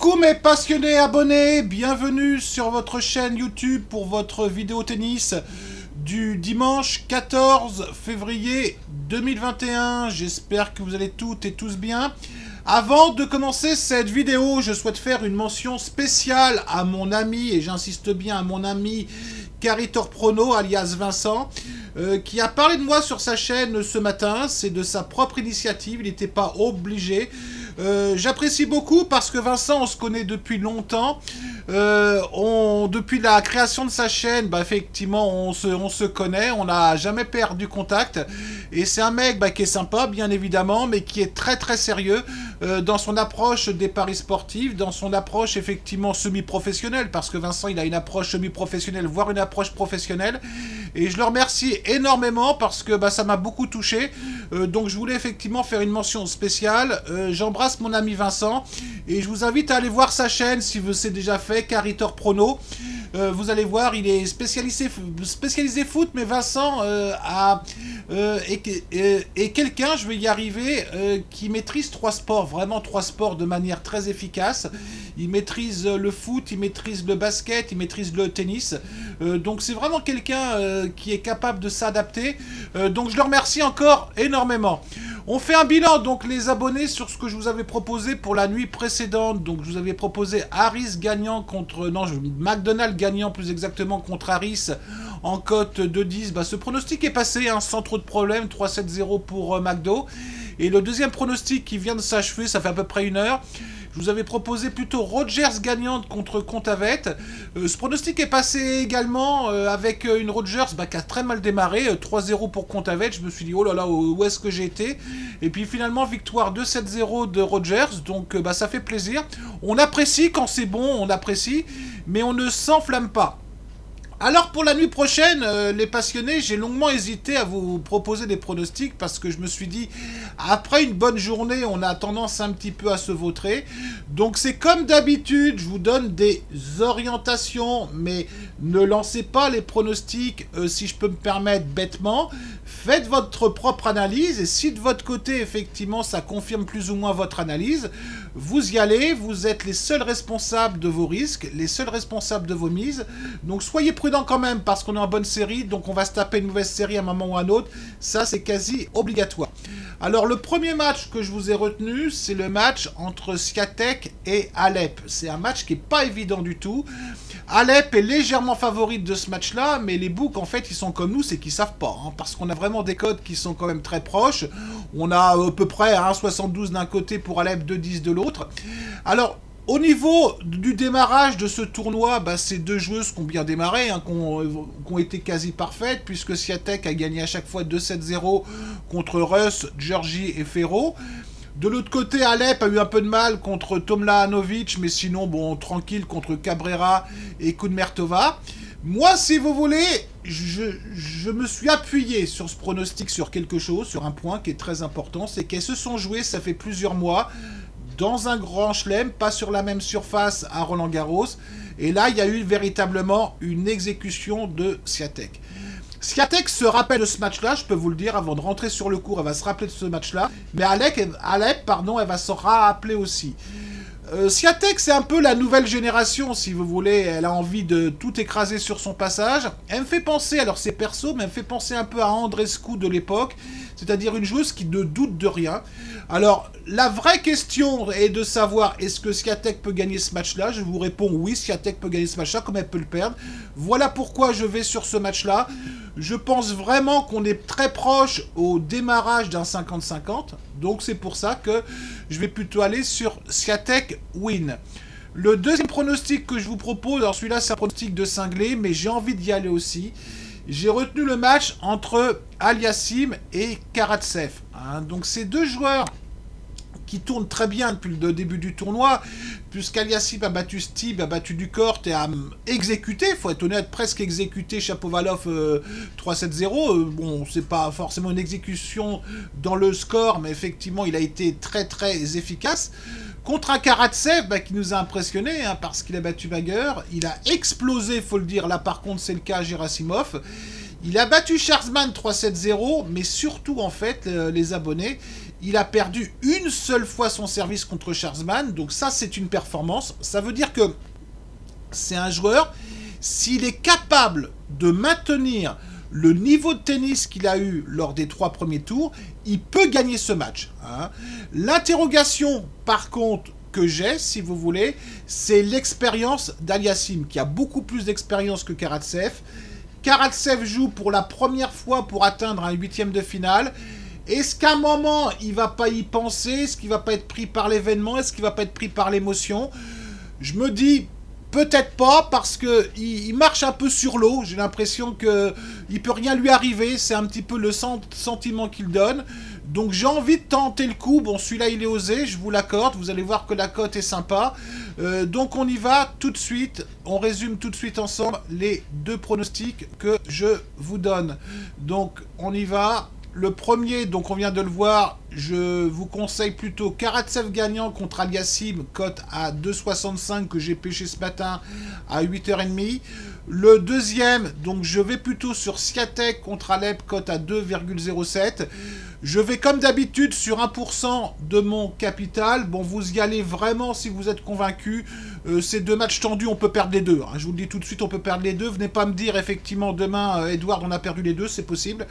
Coucou mes passionnés abonnés, bienvenue sur votre chaîne YouTube pour votre vidéo tennis du dimanche 14 février 2021. J'espère que vous allez toutes et tous bien. Avant de commencer cette vidéo, je souhaite faire une mention spéciale à mon ami, et j'insiste bien à mon ami Caritor Prono, alias Vincent, qui a parlé de moi sur sa chaîne ce matin. C'est de sa propre initiative, il n'était pas obligé. J'apprécie beaucoup parce que Vincent, on se connaît depuis longtemps. Depuis la création de sa chaîne, effectivement, on se connaît, on n'a jamais perdu contact. Et c'est un mec qui est sympa, bien évidemment, mais qui est très très sérieux dans son approche des paris sportifs, dans son approche effectivement semi-professionnelle, parce que Vincent, il a une approche semi-professionnelle, voire une approche professionnelle. Et je le remercie énormément parce que ça m'a beaucoup touché. Donc je voulais effectivement faire une mention spéciale. J'embrasse mon ami Vincent et je vous invite à aller voir sa chaîne si c'est déjà fait, Caritor Prono. Vous allez voir, il est spécialisé foot, mais Vincent est quelqu'un, je vais y arriver, qui maîtrise trois sports, vraiment trois sports de manière très efficace. Il maîtrise le foot, il maîtrise le basket, il maîtrise le tennis. Donc c'est vraiment quelqu'un qui est capable de s'adapter. Donc je le remercie encore énormément. On fait un bilan, donc les abonnés, sur ce que je vous avais proposé pour la nuit précédente. Donc je vous avais proposé Harris gagnant contre... Non, McDonald gagnant plus exactement contre Harris en cote de 10. Ce pronostic est passé sans trop de problèmes, 3-7-0 pour McDo. Et le deuxième pronostic qui vient de s'achever, ça fait à peu près une heure. Je vous avais proposé plutôt Rogers gagnante contre Contavet. Ce pronostic est passé également avec une Rogers qui a très mal démarré. 3-0 pour Contavet. Je me suis dit, oh là là, où est-ce que j'ai été? Et puis finalement, victoire 2-7-0 de Rogers. Donc ça fait plaisir. On apprécie quand c'est bon, on apprécie. Mais on ne s'enflamme pas. Alors pour la nuit prochaine, les passionnés, j'ai longuement hésité à vous proposer des pronostics parce que je me suis dit, après une bonne journée, on a tendance un petit peu à se vautrer. Donc c'est comme d'habitude, je vous donne des orientations, mais ne lancez pas les pronostics, si je peux me permettre, bêtement. Faites votre propre analyse et si de votre côté, effectivement, ça confirme plus ou moins votre analyse, vous y allez, vous êtes les seuls responsables de vos risques, les seuls responsables de vos mises. Donc soyez prudents quand même parce qu'on est en bonne série, donc on va se taper une mauvaise série à un moment ou à un autre. Ça, c'est quasi obligatoire. Alors le premier match que je vous ai retenu, c'est le match entre Swiatek et Alep. C'est un match qui n'est pas évident du tout. Alep est légèrement favorite de ce match-là, mais les books, en fait, ils sont comme nous, c'est qu'ils savent pas. Parce qu'on a vraiment des codes qui sont quand même très proches. On a à peu près 1,72 d'un côté pour Alep, 2,10 de l'autre. Alors, au niveau du démarrage de ce tournoi, c'est deux joueuses qui ont bien démarré, qui ont été quasi parfaites, puisque Swiatek a gagné à chaque fois 2-7-0 contre Russ, Georgie et Ferro. De l'autre côté, Alep a eu un peu de mal contre Tomljanovic, mais sinon, bon, tranquille contre Cabrera et Kudermetova. Moi, si vous voulez, je me suis appuyé sur ce pronostic, sur quelque chose, sur un point qui est très important, c'est qu'elles se sont jouées, ça fait plusieurs mois, dans un grand chelem, pas sur la même surface à Roland-Garros. Et là, il y a eu véritablement une exécution de Swiatek. Swiatek se rappelle de ce match-là, je peux vous le dire, avant de rentrer sur le court, elle va se rappeler de ce match-là. Mais Alep, elle va se rappeler aussi. Swiatek, c'est un peu la nouvelle génération, si vous voulez. Elle a envie de tout écraser sur son passage. Elle me fait penser, alors c'est perso, mais elle me fait penser un peu à Andreescu de l'époque. C'est-à-dire une joueuse qui ne doute de rien. Alors, la vraie question est de savoir, est-ce que Swiatek peut gagner ce match-là? Je vous réponds oui, Swiatek peut gagner ce match-là, comme elle peut le perdre. Voilà pourquoi je vais sur ce match-là. Je pense vraiment qu'on est très proche au démarrage d'un 50-50. Donc c'est pour ça que je vais plutôt aller sur Swiatek win. Le deuxième pronostic que je vous propose, alors celui-là c'est un pronostic de cinglé, mais j'ai envie d'y aller aussi. J'ai retenu le match entre Aliassime et Karatsev. Donc ces deux joueurs qui tournent très bien depuis le début du tournoi, puisqu'Aliassime a battu Steve, a battu Ducourt et a exécuté, il faut être honnête, presque exécuté Shapovalov 3-7-0. Bon, c'est pas forcément une exécution dans le score, mais effectivement, il a été très très efficace. Contre un Karatsev qui nous a impressionné parce qu'il a battu Bager, il a explosé, faut le dire, là par contre c'est le cas Gerasimov. Il a battu Schwarzman 3-7-0, mais surtout en fait, les abonnés, Il a perdu une seule fois son service contre Schwarzman. Donc ça, c'est une performance. Ça veut dire que c'est un joueur, s'il est capable de maintenir le niveau de tennis qu'il a eu lors des 3 premiers tours, il peut gagner ce match. Hein. L'interrogation, par contre, que j'ai, si vous voulez, c'est l'expérience d'Aliassime, qui a beaucoup plus d'expérience que Karatsev. Karatsev joue pour la première fois pour atteindre un 8e de finale. Est-ce qu'à un moment, il va pas y penser? Est-ce qu'il va pas être pris par l'événement? Est-ce qu'il va pas être pris par l'émotion? Je me dis... peut-être pas, parce que il marche un peu sur l'eau. J'ai l'impression que il peut rien lui arriver. C'est un petit peu le sentiment qu'il donne. Donc j'ai envie de tenter le coup. Bon, celui-là, il est osé, je vous l'accorde. Vous allez voir que la cote est sympa. Donc on y va tout de suite. On résume tout de suite ensemble les 2 pronostics que je vous donne. Donc on y va. Le premier, donc on vient de le voir, je vous conseille plutôt Karatsev gagnant contre Aliassime, cote à 2,65 que j'ai pêché ce matin à 8h30. Le deuxième, donc je vais plutôt sur Swiatek contre Alep, cote à 2,07. Je vais comme d'habitude sur 1% de mon capital. Bon, vous y allez vraiment si vous êtes convaincu. Ces 2 matchs tendus, on peut perdre les 2. Hein. Je vous le dis tout de suite, on peut perdre les 2. Venez pas me dire effectivement demain, Edouard, on a perdu les 2, c'est possible.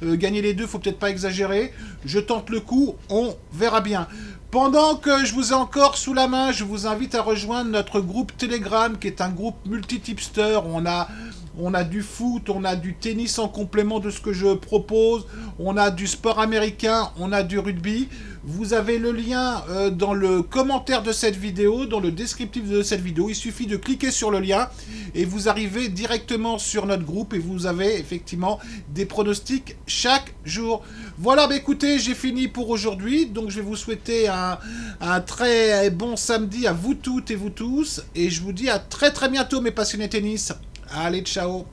Gagner les 2, faut peut-être pas exagérer. Je tente le coup, on verra bien. Pendant que je vous ai encore sous la main, je vous invite à rejoindre notre groupe Telegram, qui est un groupe multi-tipster. On a du foot, on a du tennis en complément de ce que je propose, on a du sport américain, on a du rugby. Vous avez le lien dans le commentaire de cette vidéo, dans le descriptif de cette vidéo. Il suffit de cliquer sur le lien et vous arrivez directement sur notre groupe et vous avez effectivement des pronostics chaque jour. Voilà, bah écoutez, j'ai fini pour aujourd'hui. Donc je vais vous souhaiter un très bon samedi à vous toutes et vous tous. Et je vous dis à très très bientôt mes passionnés tennis. Allez, ciao!